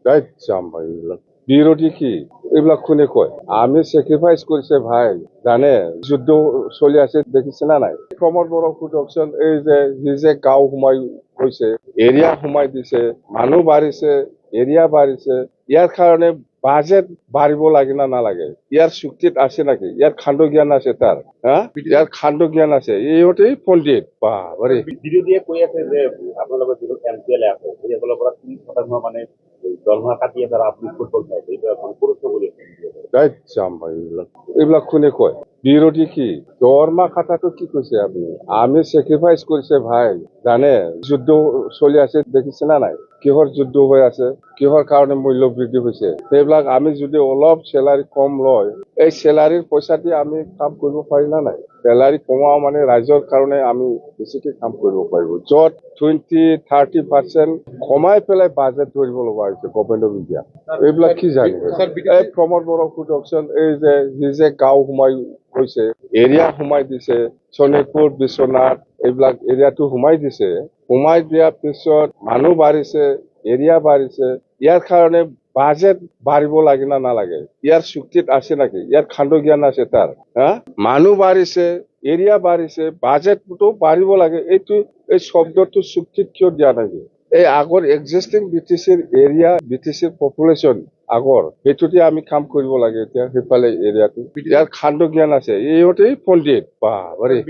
right জাম ভাই এইবিলাক বিৰোধী কি এইবিলাক কোনে কয় আমি স্যাক্ৰিফাইস কৰিছে ভাই জানে যুদ্ধ চলি আছে দেখিছে না নাই প্ৰমোদ বড়ো সুদৰ্শন এই যে গাঁও সোমাই গৈছে এৰিয়া সোমাই দিছে মানুহ বাঢ়িছে এৰিয়া বাঢ়িছে ইয়াৰ কাৰণে বাজেট বাঢ়িব লাগে না নালাগে ইয়াৰ চুক্তিত আছে নাকি ইয়াৰ খাণ্ড জ্ঞান আছে তাৰ ইয়াৰ খাণ্ড জ্ঞান আছে ইহঁতেই পণ্ডিত বাৰে বিৰোধীয়ে কৈ আছে যে আপোনালোকৰ যিটো এমপিএল আছে সেইসকলৰ পৰা 30% মানে দৰমহা কাটি আছে আৰু আপুনি ফুটবল চাই এইটো এখন গুৰুত্ব কৰি আছে ৰাইট জাম ভাই এইবিলাক কোনে কয় বিৰোধী কি দৰমহা খাতাটো কি কৈছে আপুনি আমি স্যাক্ৰিফাইস কৰিছে ভাই জানে যুদ্ধ চলি আছে দেখিছে না নাই কিহৰ যুদ্ধ হৈ আছে কিহৰ কাৰণে মূল্য বৃদ্ধি হৈছে সেইবিলাক আমি যদি অলপ চেলাৰী কম লয় এই চেলাৰীৰ পইচা দি আমি কাম কৰিব পাৰি না নাই চেলাৰী কমোৱা মানে ৰাইজৰ কাৰণে আমি বেছিকে কাম কৰিব পাৰিব য'ত 20-30% কমাই পেলাই বাজেট ধৰিব লগা হৈছে গভৰ্ণমেণ্ট অফ ইণ্ডিয়া এইবিলাক কি জানিব এই প্ৰমোদ বড়ো সুদৰ্শন এই যে গাঁও সোমাই গৈছে এৰিয়া সোমাই দিছে শোণিতপুৰ বিশ্বনাথ এইবিলাক এৰিয়াটো সোমাই দিছে সোমাই দিয়াৰ পিছত মানুহ বাঢ়িছে এৰিয়া বাঢ়িছে ইয়াৰ কাৰণে বাজেট বাঢ়িব লাগে না নালাগে ইয়াৰ চুক্তিত আছে নাকি ইয়াৰ খাণ্ড জ্ঞান আছে তাৰ মানুহ বাঢ়িছে এৰিয়া বাঢ়িছে বাজেটটো বাঢ়িব লাগে এইটো এই শব্দটো চুক্তিত কিয় দিয়া নাই এই আগৰ এক্সিষ্টিং বিটিচিৰ এৰিয়া বিটিচিৰ পপুলেশ্যন আগৰ সেইটোতে আমি কাম কৰিব লাগে এতিয়া সেইফালে এৰিয়াটো ইয়াৰ খাণ্ড জ্ঞান আছে ইহঁতেই পণ্ডিত বাৰে